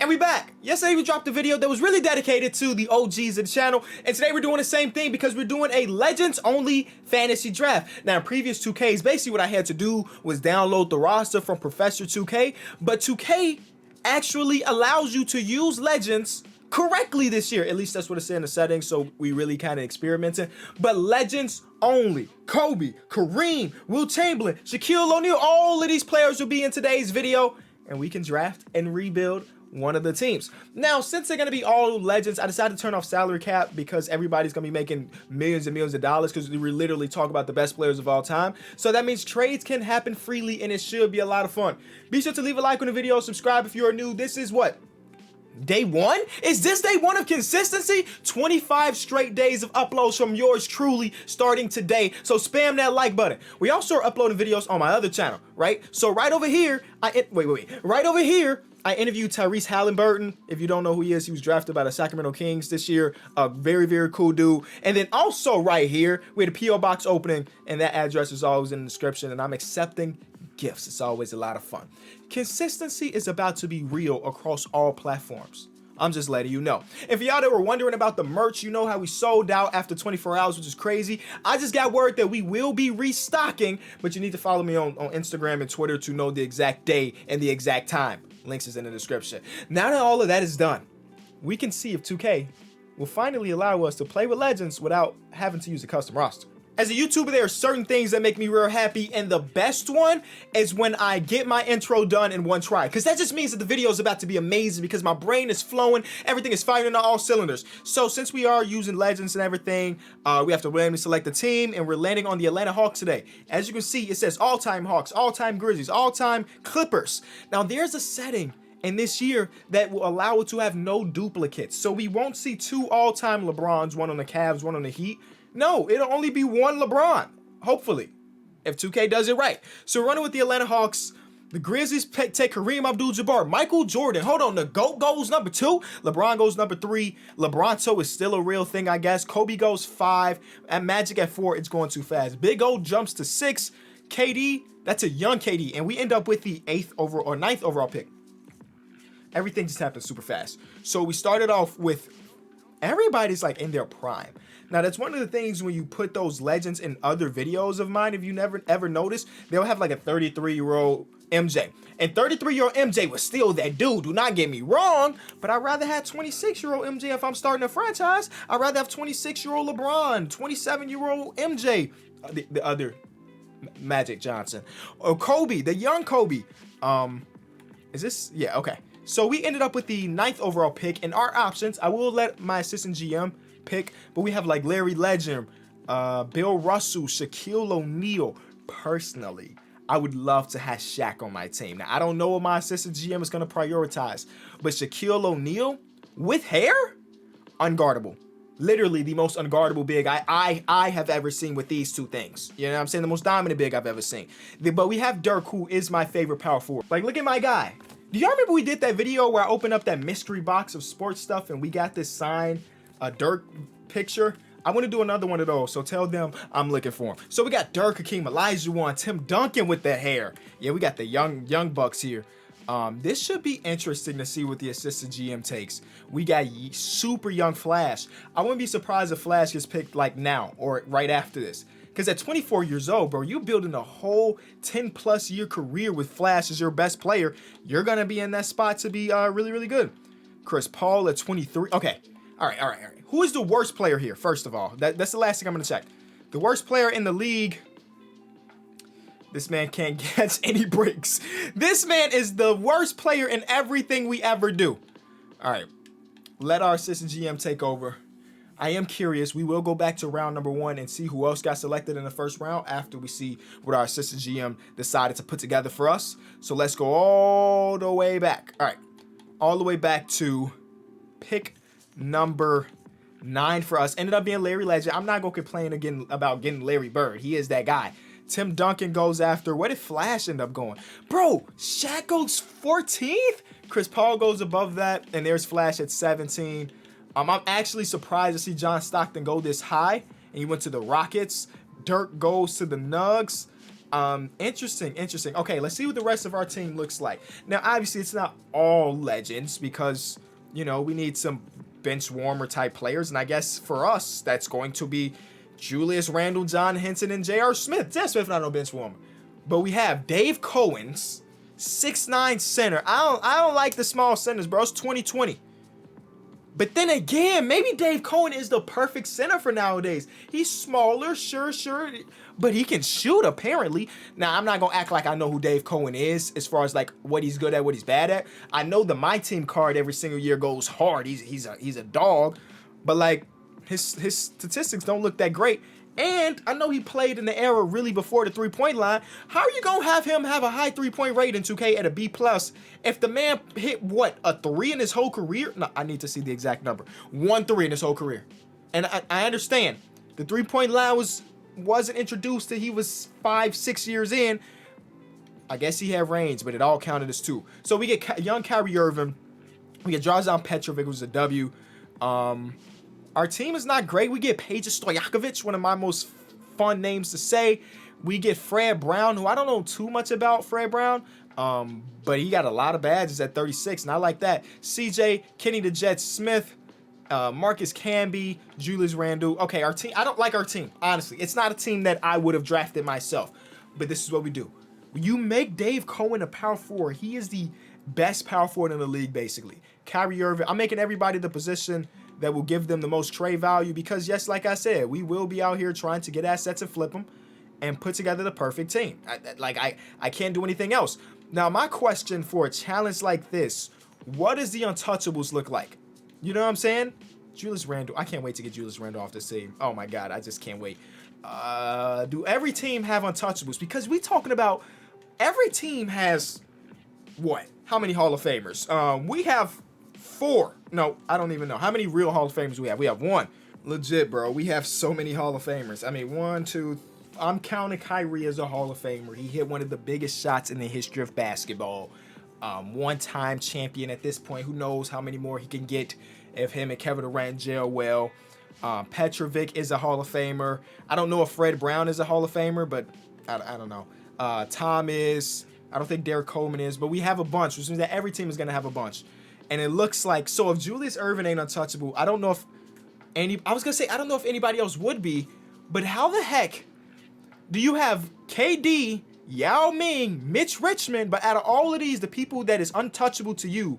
And we back. Yesterday we dropped a video that was really dedicated to the OGs of the channel, and today we're doing the same thing because we're doing a Legends only fantasy draft. Now in previous 2Ks, basically what I had to do was download the roster from Professor 2K, but 2K actually allows you to use Legends correctly this year. At least that's what it said in the settings, so we really kind of experimenting. But Legends only. Kobe, Kareem, Will Chamberlain, Shaquille O'Neal, all of these players will be in today's video, and we can draft and rebuild one of the teams. Now, since they're going to be all Legends, I decided to turn off salary cap because everybody's going to be making millions and millions of dollars because we literally talk about the best players of all time. So that means trades can happen freely and it should be a lot of fun. Be sure to leave a like on the video, subscribe if you're new. This is what? Day one? Is this day one of consistency? 25 straight days of uploads from yours truly starting today. So spam that like button. We also are uploading videos on my other channel, right? So right over here, right over here, I interviewed Tyrese Halliburton. If you don't know who he is, he was drafted by the Sacramento Kings this year. A very, very cool dude. And then also right here, we had a PO box opening, and that address is always in the description, and I'm accepting gifts. It's always a lot of fun. Consistency is about to be real across all platforms. I'm just letting you know. And for y'all that were wondering about the merch, you know how we sold out after 24 hours, which is crazy. I just got word that we will be restocking, but you need to follow me on Instagram and Twitter to know the exact day and the exact time. Links is in the description. Now that all of that is done, we can see if 2K will finally allow us to play with Legends without having to use a custom roster. As a YouTuber, there are certain things that make me real happy, and the best one is when I get my intro done in one try, because that just means that the video is about to be amazing because my brain is flowing, everything is firing on all cylinders. So since we are using Legends and everything, we have to randomly select the team, and we're landing on the Atlanta Hawks today. As you can see, it says all-time Hawks, all-time Grizzlies, all-time Clippers. Now there's a setting in this year that will allow it to have no duplicates, so we won't see two all-time LeBrons, one on the Cavs, one on the Heat. No, it'll only be one LeBron, hopefully, if 2K does it right. So running with the Atlanta Hawks, the Grizzlies take Kareem Abdul-Jabbar, Michael Jordan. Hold on, the GOAT goes number 2, LeBron goes number 3. LeBronto is still a real thing, I guess. Kobe goes 5, and Magic at 4. It's going too fast. Big O jumps to 6. KD, that's a young KD, and we end up with the 9th overall pick. Everything just happened super fast. So we started off with everybody's like in their prime. Now that's one of the things when you put those Legends in other videos of mine, if you never ever noticed, they'll have like a 33-year-old MJ. And 33-year-old MJ was still that dude, do not get me wrong, but I'd rather have 26-year-old MJ if I'm starting a franchise. I'd rather have 26-year-old LeBron, 27-year-old MJ, the other Magic Johnson, or Kobe, the young Kobe. Is this? Yeah, okay. So we ended up with the 9th overall pick, and our options, I will let my assistant GM pick, but we have like Larry Legend, Bill Russell, Shaquille O'Neal. Personally, I would love to have Shaq on my team. Now, I don't know what my assistant GM is going to prioritize, but Shaquille O'Neal with hair, unguardable. Literally the most unguardable big I have ever seen with these two things. You know what I'm saying? The most dominant big I've ever seen. But we have Dirk, who is my favorite power forward. Like, look at my guy. Do y'all remember we did that video where I opened up that mystery box of sports stuff and we got this signed Dirk picture? I want to do another one of those, so tell them I'm looking for him. So we got Dirk, Hakeem Olajuwon, Tim Duncan with the hair. Yeah, we got the young bucks here. This should be interesting to see what the assistant GM takes. We got super young Flash. I wouldn't be surprised if Flash gets picked like now or right after this. Because at 24 years old, bro, you building a whole 10+ year career with Flash as your best player. You're going to be in that spot to be really, really good. Chris Paul at 23. Okay. All right. Who is the worst player here, first of all? That's the last thing I'm going to check. The worst player in the league. This man can't catch any breaks. This man is the worst player in everything we ever do. All right. Let our assistant GM take over. I am curious. We will go back to round number 1 and see who else got selected in the first round after we see what our assistant GM decided to put together for us. So let's go all the way back. All right. All the way back to pick number 9 for us. Ended up being Larry Legend. I'm not going to complain again about getting Larry Bird. He is that guy. Tim Duncan goes after. Where did Flash end up going? Bro, Shaq goes 14th? Chris Paul goes above that. And there's Flash at 17. I'm actually surprised to see John Stockton go this high. And he went to the Rockets. Dirk goes to the Nugs. Interesting. Okay, let's see what the rest of our team looks like. Now, obviously, it's not all legends because, you know, we need some bench warmer type players. And I guess for us, that's going to be Julius Randle, John Henson, and J.R. Smith. J.R. Smith not no bench warmer. But we have Dave Cohen's 6'9" center. I don't like the small centers, bro. It's 2020. But then again, maybe Dave Cohen is the perfect center for nowadays. He's smaller, sure, but he can shoot apparently. Now, I'm not gonna act like I know who Dave Cohen is as far as like what he's good at, what he's bad at. I know the My Team card every single year goes hard. He's a dog, but like his statistics don't look that great. And I know he played in the era really before the three-point line. How are you gonna have him have a high three-point rate in 2K at a B+ if the man hit what, a 3 in his whole career? No, I need to see the exact number. 1 3 in his whole career. And I understand the three-point line wasn't introduced till he was 5-6 years in. I guess he had range, but it all counted as 2. So we get young Kyrie Irving. We get Dražan Petrovic, who's a W. Our team is not great. We get Peja Stojakovic, one of my most fun names to say. We get Fred Brown, who I don't know too much about Fred Brown, but he got a lot of badges at 36, and I like that. CJ, Kenny the Jet Smith, Marcus Camby, Julius Randle. Okay, our team. I don't like our team, honestly. It's not a team that I would have drafted myself, but this is what we do. You make Dave Cohen a power forward. He is the best power forward in the league, basically. Kyrie Irving. I'm making everybody the position that will give them the most trade value because, yes, like I said, we will be out here trying to get assets and flip them and put together the perfect team. I can't do anything else. Now, my question for a challenge like this, what does the Untouchables look like? You know what I'm saying? Julius Randle. I can't wait to get Julius Randle off this team. Oh, my God. I just can't wait. Do every team have Untouchables? Because we talking about every team has what? How many Hall of Famers? We have 4. No, I don't even know. How many real Hall of Famers we have? We have 1. Legit, bro. We have so many Hall of Famers. I mean, 1, 2. I'm counting Kyrie as a Hall of Famer. He hit one of the biggest shots in the history of basketball. One-time champion at this point. Who knows how many more he can get if him and Kevin Durant gel well. Petrovic is a Hall of Famer. I don't know if Fred Brown is a Hall of Famer, but I don't know. Tom is. I don't think Derek Coleman is, but we have a bunch, which means that every team is going to have a bunch. And it looks like, so if Julius Erving ain't untouchable, I don't know if I don't know if anybody else would be, but how the heck do you have KD, Yao Ming, Mitch Richmond, but out of all of these, the people that is untouchable to you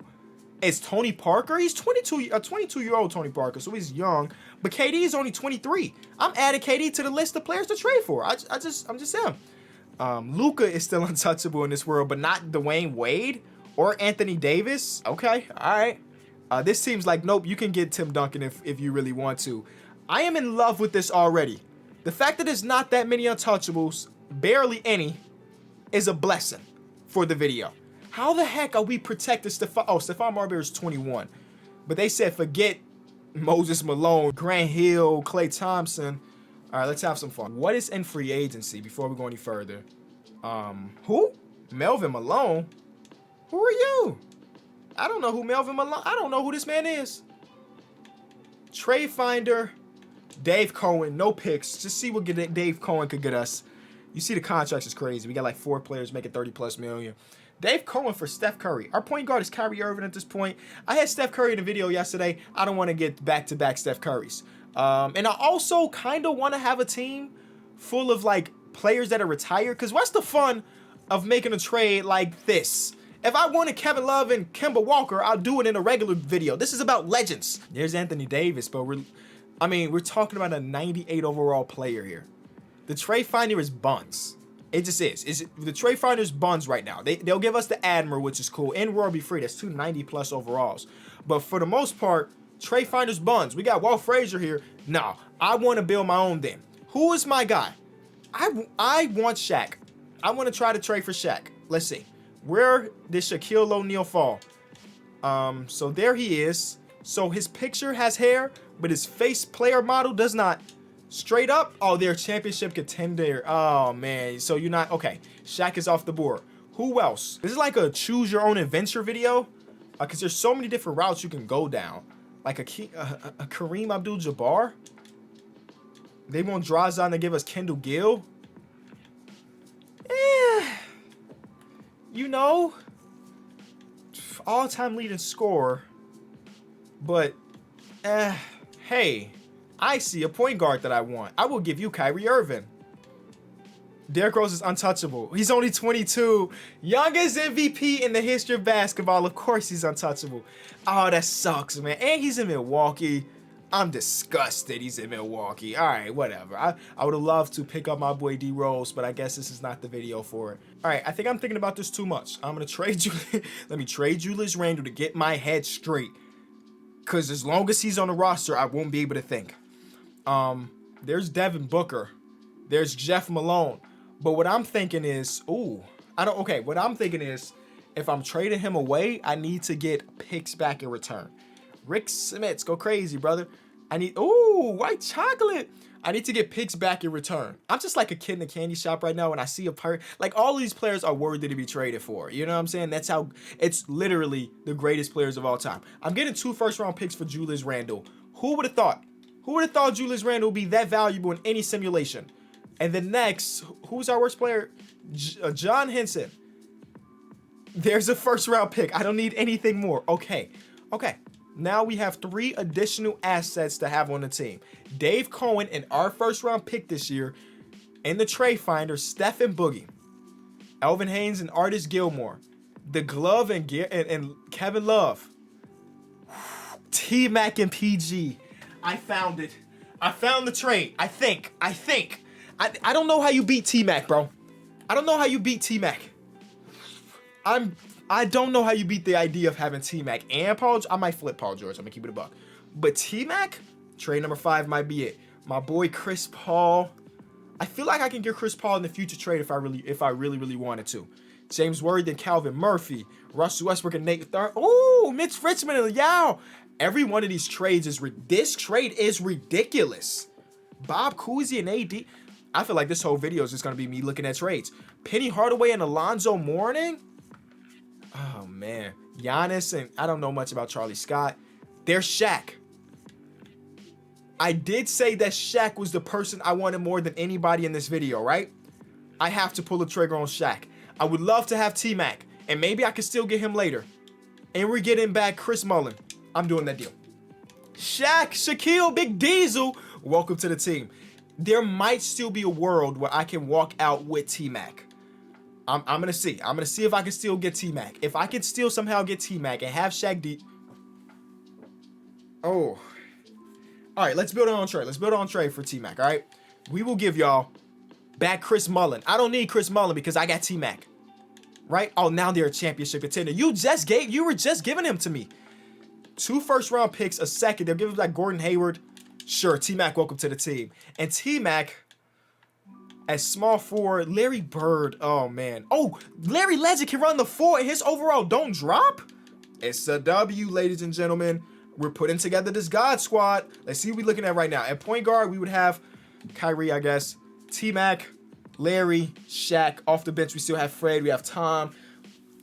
is Tony Parker? He's 22, a 22-year-old Tony Parker, so he's young, but KD is only 23. I'm adding KD to the list of players to trade for. I'm just saying. Luka is still untouchable in this world, but not Dwayne Wade or Anthony Davis. Okay, all right. This seems like, nope, you can get Tim Duncan if you really want to. I am in love with this already. The fact that there's not that many untouchables, barely any, is a blessing for the video. How the heck are we protecting Stephon? Oh, Stephon Marbury is 21. But they said forget Moses Malone, Grant Hill, Klay Thompson. All right, let's have some fun. What is in free agency before we go any further? Who? Melvin Malone? Who are you? I don't know who Melvin Malone. I don't know who this man is. Trade Finder, Dave Cohen, no picks. Just see what Dave Cohen could get us. You see the contracts is crazy. We got like 4 players making 30+ million. Dave Cohen for Steph Curry. Our point guard is Kyrie Irving at this point. I had Steph Curry in the video yesterday. I don't want to get back-to-back Steph Currys. And I also kind of want to have a team full of like players that are retired. Because what's the fun of making a trade like this? If I wanted Kevin Love and Kemba Walker, I'll do it in a regular video. This is about legends. There's Anthony Davis, but we're talking about a 98 overall player here. The trade finder is buns. It just is. The trade finder is buns right now. They'll give us the Admiral, which is cool, and Royal Be Free. That's 2 90+ overalls. But for the most part, trade finder's buns. We got Walt Frazier here. No, I want to build my own then. Who is my guy? I want Shaq. I want to try to trade for Shaq. Let's see. Where did Shaquille O'Neal fall? So there he is. So his picture has hair, but his face player model does not. Straight up, oh, they're championship contender. Oh, man. So you're not, okay. Shaq is off the board. Who else? This is like a choose your own adventure video. Because there's so many different routes you can go down. Like a Kareem Abdul-Jabbar. They want Drazen to give us Kendall Gill. you know, all-time leading scorer. But, hey, I see a point guard that I want. I will give you Kyrie Irving. Derrick Rose is untouchable. He's only 22. Youngest MVP in the history of basketball. Of course he's untouchable. Oh, that sucks, man. And he's in Milwaukee. I'm disgusted he's in Milwaukee. All right, whatever. I would have loved to pick up my boy D Rose, but I guess this is not the video for it. All right, I think I'm thinking about this too much. I'm going to trade you. Let me trade Julius Randle to get my head straight. Because as long as he's on the roster, I won't be able to think. There's Devin Booker. There's Jeff Malone. But what I'm thinking is, what I'm thinking is, if I'm trading him away, I need to get picks back in return. Rick Smits, go crazy, brother. White chocolate. I need to get picks back in return. I'm just like a kid in a candy shop right now when I see a player. Like, all of these players are worthy to be traded for. You know what I'm saying? That's how, it's literally the greatest players of all time. I'm getting 2 first-round picks for Julius Randle. Who would have thought? Who would have thought Julius Randle would be that valuable in any simulation? And then next, who's our worst player? John Henson. There's a first-round pick. I don't need anything more. Okay. Now we have 3 additional assets to have on the team. Dave Cohen and our first-round pick this year. In the trade finder, Stephen Boogie. Elvin Haynes and Artis Gilmore. The Glove and Kevin Love. T-Mac and PG. I found it. I found the trade. I think. I don't know how you beat T-Mac, bro. I don't know how you beat T-Mac. I don't know how you beat the idea of having T-Mac and Paul. I might flip Paul George. I'm gonna keep it a buck. But T-Mac, trade number 5 might be it. My boy Chris Paul. I feel like I can get Chris Paul in the future trade if I really wanted to. James Worthy, Calvin Murphy, Russell Westbrook, and Nate Thurman. Oh, Mitch Richmond and Yao. Every one of these trades is this trade is ridiculous. Bob Cousy and AD. I feel like this whole video is just going to be me looking at trades. Penny Hardaway and Alonzo Mourning. Oh, man. Giannis and I don't know much about Charlie Scott. There's Shaq. I did say that Shaq was the person I wanted more than anybody in this video, right? I have to pull the trigger on Shaq. I would love to have T-Mac. And maybe I could still get him later. And we're getting back Chris Mullin. I'm doing that deal. Shaq, Shaquille, Big Diesel. Welcome to the team. There might still be a world where I can walk out with T-Mac. I'm going to see. I'm going to see if I can still get T-Mac. If I can still somehow get T-Mac and have Shaq D. Oh. All right, let's build on trade. Let's build on trade for T-Mac, all right? We will give y'all back Chris Mullin. I don't need Chris Mullin because I got T-Mac. Right? Oh, now they're a championship contender. You were just giving him to me. 2 first-round picks, a second. They'll give us back Gordon Hayward. Sure, T-Mac, welcome to the team. And T-Mac, as small forward, Larry Bird. Oh, man. Oh, Larry Legend can run the 4 and his overall don't drop? It's a W, ladies and gentlemen. We're putting together this God squad. Let's see what we're looking at right now. At point guard, we would have Kyrie, I guess. T-Mac, Larry, Shaq. Off the bench, we still have Fred. We have Tom.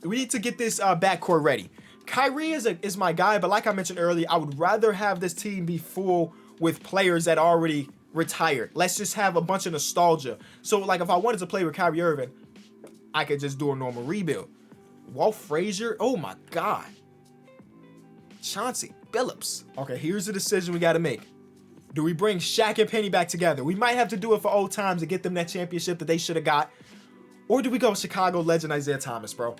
We need to get this backcourt ready. Kyrie is my guy, but like I mentioned earlier, I would rather have this team be full with players that already retired. Let's just have a bunch of nostalgia. So, like, if I wanted to play with Kyrie Irving, I could just do a normal rebuild. Walt Frazier, oh my God. Chauncey Billups. Okay, here's the decision we got to make. Do we bring Shaq and Penny back together? We might have to do it for old times to get them that championship that they should have got. Or do we go Chicago legend Isaiah Thomas, bro?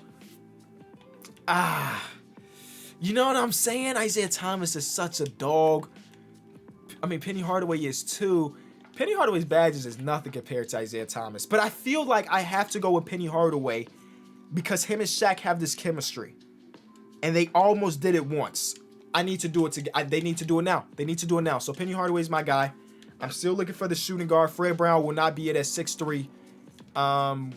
You know what I'm saying? Isaiah Thomas is such a dog. I mean, Penny Hardaway is too. Penny Hardaway's badges is nothing compared to Isaiah Thomas. But I feel like I have to go with Penny Hardaway because him and Shaq have this chemistry. And they almost did it once. I need to do it they need to do it now. They need to do it now. So Penny Hardaway's my guy. I'm still looking for the shooting guard. Fred Brown will not be it at 6'3".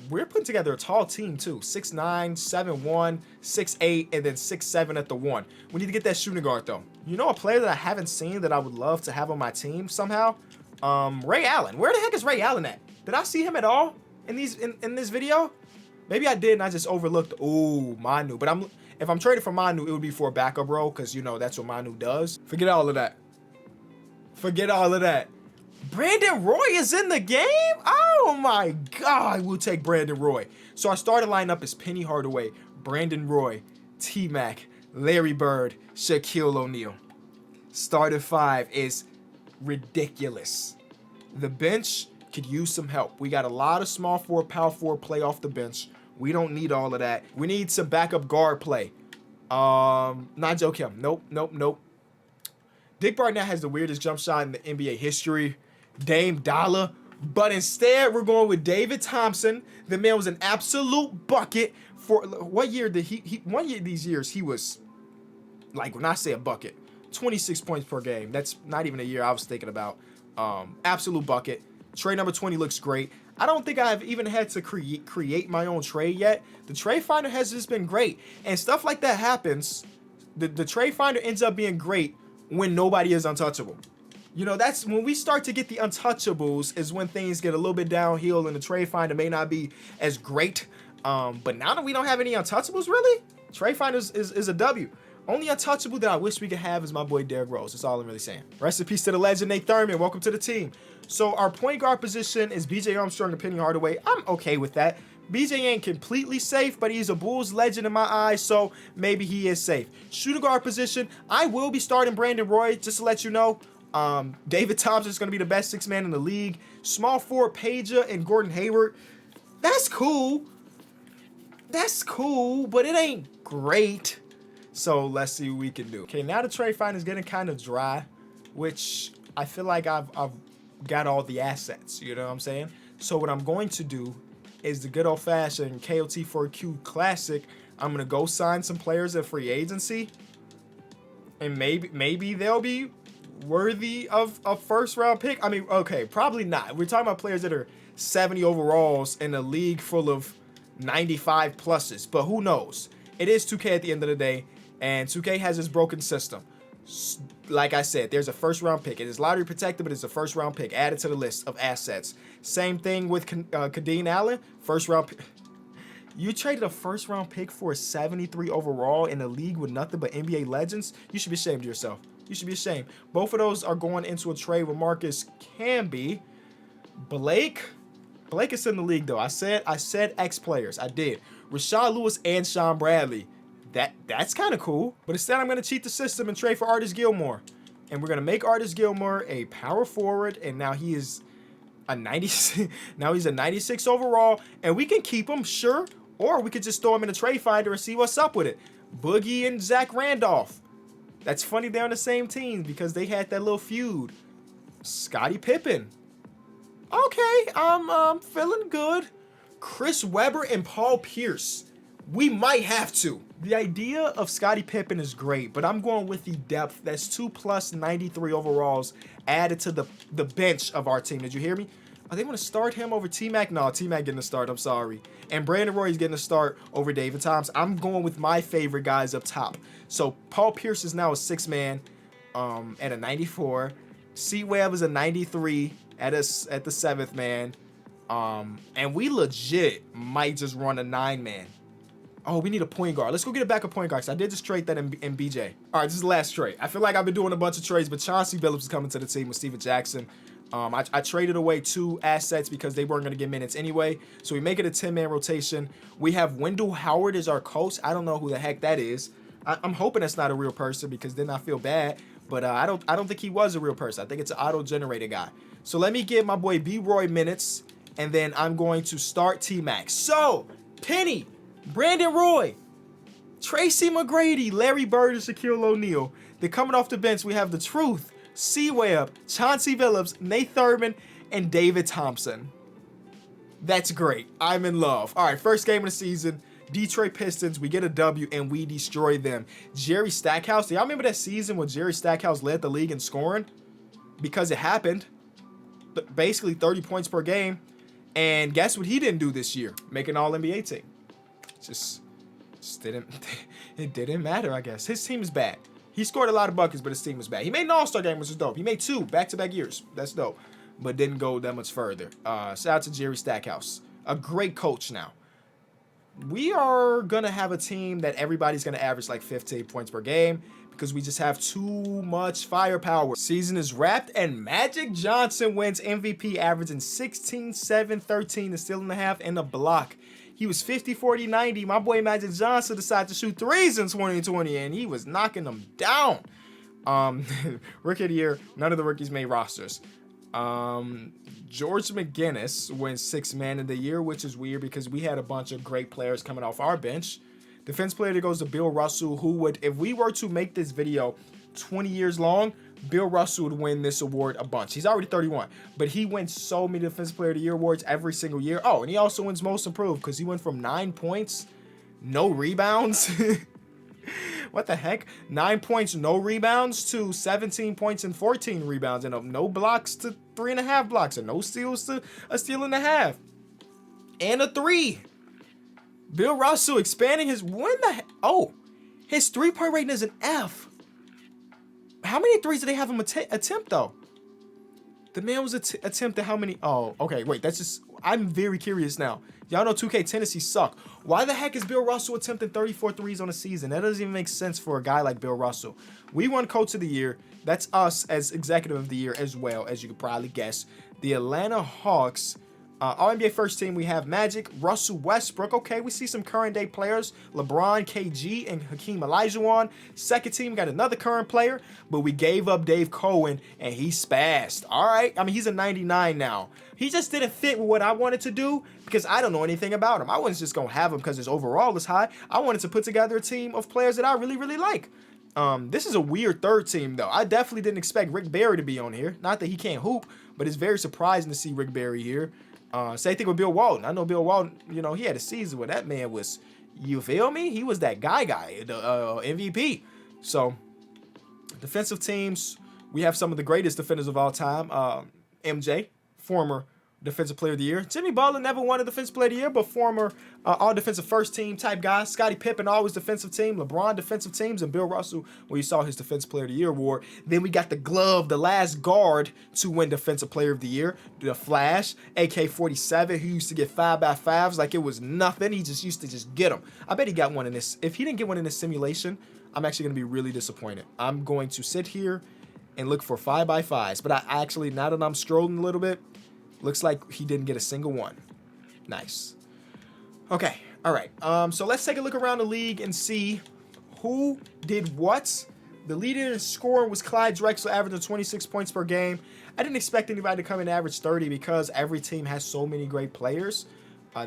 We're putting together a tall team too. 6'9", 7'1", 6'8", and then 6'7" at the 1. We need to get that shooting guard though. You know a player that I haven't seen that I would love to have on my team somehow? Ray Allen. Where the heck is Ray Allen at? Did I see him at all in this video? Maybe I did and I just overlooked. Ooh, Manu. But if I'm trading for Manu, it would be for a backup role because you know that's what Manu does. Forget all of that. Forget all of that. Brandon Roy is in the game? Oh my God, we'll take Brandon Roy. So our starting lineup is Penny Hardaway, Brandon Roy, T-Mac, Larry Bird, Shaquille O'Neal. Starting five is ridiculous. The bench could use some help. We got a lot of small forward, power forward play off the bench. We don't need all of that. We need some backup guard play. Not Joe Kim. Nope. Dick Barnett has the weirdest jump shot in the NBA history. Dame Dollar. But instead, we're going with David Thompson. The man was an absolute bucket for what year did he 1 year these years he was like, when I say a bucket, 26 points per game. That's not even a year I was thinking about. Absolute bucket. Trade number 20 looks great. I don't think I've even had to create my own trade yet. The trade finder has just been great. And stuff like that happens. The trade finder ends up being great when nobody is untouchable. You know, that's when we start to get the untouchables is when things get a little bit downhill and the trade finder may not be as great. But now that we don't have any untouchables, really, trade finder is a W. Only untouchable that I wish we could have is my boy Derrick Rose. That's all I'm really saying. Rest in peace to the legend, Nate Thurman. Welcome to the team. So our point guard position is B.J. Armstrong and Penny Hardaway. I'm okay with that. BJ ain't completely safe, but he's a Bulls legend in my eyes, so maybe he is safe. Shooting guard position, I will be starting Brandon Roy, just to let you know. David Thompson is going to be the best sixth man in the league. Small forward, Pager and Gordon Hayward. That's cool. But it ain't great. So let's see what we can do. Okay, now the trade finder is getting kind of dry, which I feel like I've got all the assets, you know what I'm saying? So what I'm going to do is the good old-fashioned KOT4Q classic. I'm going to go sign some players at free agency, and maybe they'll be worthy of a first-round pick. I mean, okay, probably not. We're talking about players that are 70 overalls in a league full of 95 pluses, but who knows? It is 2K at the end of the day, and 2K has this broken system. Like I said, there's a first-round pick. It is lottery protected, but it's a first-round pick added to the list of assets. Same thing with Kadeem Allen, first-round pick. You traded a first-round pick for a 73 overall in a league with nothing but NBA legends? You should be ashamed of yourself. You should be ashamed. Both of those are going into a trade with Marcus Camby. Blake is in the league, though. I said ex-players. I did. Rashad Lewis and Sean Bradley. That's kind of cool. But instead, I'm going to cheat the system and trade for Artis Gilmore. And we're going to make Artis Gilmore a power forward. And now he is a 96. Now he's a 96 overall. And we can keep him, sure. Or we could just throw him in a trade finder and see what's up with it. Boogie and Zach Randolph. That's funny they're on the same team because they had that little feud. Scottie Pippen. Okay, I'm feeling good. Chris Webber and Paul Pierce. We might have to. The idea of Scottie Pippen is great, but I'm going with the depth. That's 2+ 93 overalls added to the bench of our team. Did you hear me? Are they going to start him over T-Mac? No, T-Mac getting a start. I'm sorry. And Brandon Roy is getting a start over David Thompson. I'm going with my favorite guys up top. So Paul Pierce is now a 6-man at a 94. C-Webb is a 93 at the 7th man. And we legit might just run a 9-man. Oh, we need a point guard. Let's go get a backup point guard. So I did just trade that in BJ. All right, this is the last trade. I feel like I've been doing a bunch of trades, but Chauncey Billups is coming to the team with Steven Jackson. I traded away 2 assets because they weren't going to get minutes anyway. So we make it a 10-man rotation. We have Wendell Howard as our coach. I don't know who the heck that is. I'm hoping that's not a real person because then I feel bad. But I don't think he was a real person. I think it's an auto-generated guy. So let me give my boy B-Roy minutes, and then I'm going to start T-Mac. So, Penny, Brandon Roy, Tracy McGrady, Larry Bird, and Shaquille O'Neal. Then coming off the bench, we have The Truth, C-Webb, Chauncey Billups, Nate Thurman, and David Thompson. That's great. I'm in love. All right, first game of the season, Detroit Pistons. We get a W, and we destroy them. Jerry Stackhouse. Do y'all remember that season when Jerry Stackhouse led the league in scoring? Because it happened. Basically 30 points per game. And guess what he didn't do this year? Make an All-NBA team. Just didn't. It didn't matter, I guess. His team is bad. He scored a lot of buckets, but his team was bad. He made an All-Star game, which is dope. He made 2 back-to-back years. That's dope. But didn't go that much further. Shout out to Jerry Stackhouse. A great coach now. We are going to have a team that everybody's going to average like 15 points per game because we just have too much firepower. Season is wrapped, and Magic Johnson wins MVP, averaging 16, 7, 13, a steal and a half, and a block. He was 50, 40, 90. My boy Magic Johnson decided to shoot threes in 2020, and he was knocking them down. Rookie of the year, none of the rookies made rosters. George McGinnis wins 6th man of the year, which is weird because we had a bunch of great players coming off our bench. Defense player that goes to Bill Russell, who would, if we were to make this video 20 years long, Bill Russell would win this award a bunch. He's already 31, but he wins so many Defense Player of the Year awards every single year. Oh, and he also wins Most Improved because he went from 9 points, no rebounds. What the heck? 9 points, no rebounds to 17 points and 14 rebounds, and no blocks to 3.5 blocks, and no steals to a steal and a half, and a 3. Bill Russell expanding his his 3-point rating is an F. How many threes did they have him attempt though? The man was attempted how many? Oh, okay, wait, that's just, I'm very curious now. Y'all know 2K Tennessee suck. Why the heck is Bill Russell attempting 34 threes on a season? That doesn't even make sense for a guy like Bill Russell. We won Coach of the Year. That's us as Executive of the Year as well, as you could probably guess. The Atlanta Hawks, All-NBA first team, we have Magic, Russell Westbrook. Okay, we see some current day players. LeBron, KG, and Hakeem Olajuwon. Second team, got another current player, but we gave up Dave Cohen, and he spazzed. All right, I mean, he's a 99 now. He just didn't fit with what I wanted to do because I don't know anything about him. I wasn't just going to have him because his overall is high. I wanted to put together a team of players that I really, really like. This is a weird third team, though. I definitely didn't expect Rick Barry to be on here. Not that he can't hoop, but it's very surprising to see Rick Barry here. Same thing with Bill Walton. I know Bill Walton, you know, he had a season where that man was, you feel me? He was that guy, the MVP. So, defensive teams, we have some of the greatest defenders of all time. MJ, former Defensive Player of the Year. Jimmy Butler never won a Defensive Player of the Year, but former all-defensive first team type guy. Scottie Pippen, always defensive team. LeBron, defensive teams. And Bill Russell, where you saw his Defensive Player of the Year award. Then we got the glove, the last guard to win Defensive Player of the Year. The Flash, AK-47, who used to get 5x5s like it was nothing. He just used to just get them. I bet he got one in this. If he didn't get one in this simulation, I'm actually going to be really disappointed. I'm going to sit here and look for 5x5s. But I actually, now that I'm strolling a little bit, looks like he didn't get a single one. Nice. Okay, all right. So let's take a look around the league and see who did what. The leader in scoring was Clyde Drexler, averaging 26 points per game. I didn't expect anybody to come in and average 30 because every team has so many great players.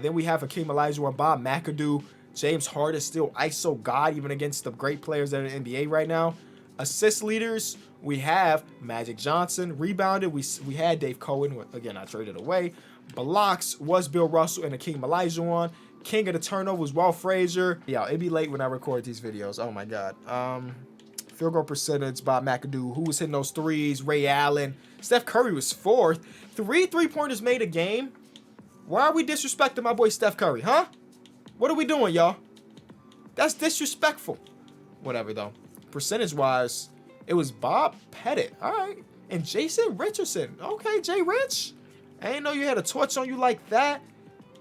Then we have Hakeem Olajuwon, Bob McAdoo, James Harden, still ISO God, even against the great players that are in the NBA right now. Assist leaders, we have Magic Johnson. Rebounded, we had Dave Cohen. Again, I traded away. Blocks was Bill Russell and Hakeem Olajuwon. King of the turnover was Walt Frazier. Yeah, it'd be late when I record these videos. Oh, my God. Field goal percentage, Bob McAdoo. Who was hitting those threes? Ray Allen. Steph Curry was 4th. 3 3-pointers made a game. Why are we disrespecting my boy Steph Curry, huh? What are we doing, y'all? That's disrespectful. Whatever, though. Percentage-wise, it was Bob Pettit. All right. And Jason Richardson. Okay, Jay Rich. I didn't know you had a torch on you like that.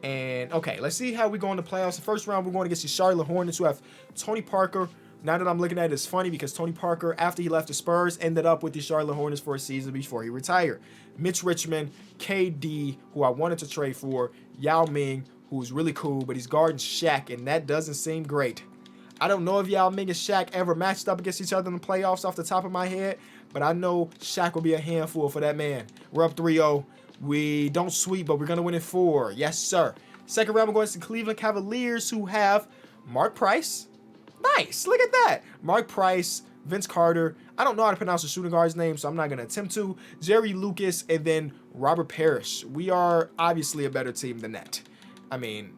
And, okay, let's see how we go in the playoffs. The first round, we're going against the Charlotte Hornets, who have Tony Parker. Now that I'm looking at it, it's funny because Tony Parker, after he left the Spurs, ended up with the Charlotte Hornets for a season before he retired. Mitch Richmond, KD, who I wanted to trade for, Yao Ming, who's really cool, but he's guarding Shaq, and that doesn't seem great. I don't know if Yao Ming and Shaq ever matched up against each other in the playoffs off the top of my head, but I know Shaq will be a handful for that man. We're up 3-0. We don't sweep, but we're going to win in 4. Yes, sir. Second round, we're going to the Cleveland Cavaliers, who have Mark Price. Nice. Look at that. Mark Price, Vince Carter. I don't know how to pronounce the shooting guard's name, so I'm not going to attempt to. Jerry Lucas, and then Robert Parrish. We are obviously a better team than that. I mean,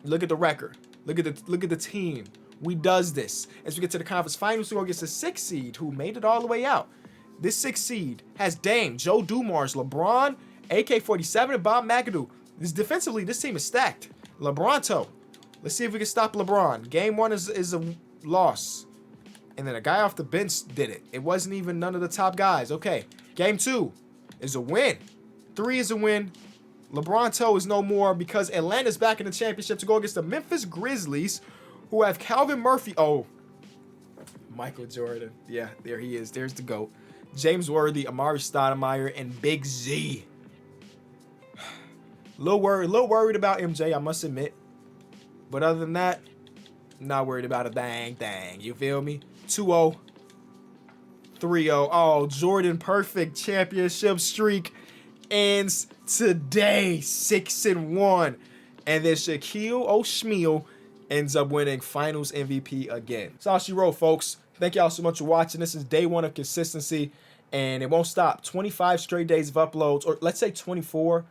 look at the record. Look at the team. We does this. As we get to the conference finals, we go against the 6th seed, who made it all the way out. This 6th seed has Dame, Joe Dumars, LeBron, AK-47, and Bob McAdoo. Defensively, this team is stacked. LeBronto. Let's see if we can stop LeBron. Game 1 is a loss. And then a guy off the bench did it. It wasn't even none of the top guys. Okay. Game 2 is a win. 3 is a win. LeBronto is no more because Atlanta's back in the championship to go against the Memphis Grizzlies, who have Calvin Murphy. Oh, Michael Jordan. Yeah, there he is. There's the GOAT. James Worthy, Amari Stoudemire, and Big Z. Little worried about MJ, I must admit. But other than that, not worried about a dang thing. You feel me? 2-0. 3-0. Oh, Jordan perfect championship streak ends today. 6-1. And then Shaquille O'Shmeal ends up winning finals MVP again. That's all she wrote, folks. Thank y'all so much for watching. This is day 1 of consistency, and it won't stop. 25 straight days of uploads, or let's say 24.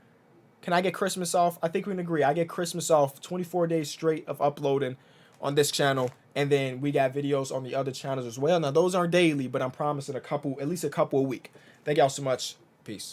Can I get Christmas off? I think we can agree. I get Christmas off 24 days straight of uploading on this channel. And then we got videos on the other channels as well. Now, those aren't daily, but I'm promising at least a couple a week. Thank y'all so much. Peace.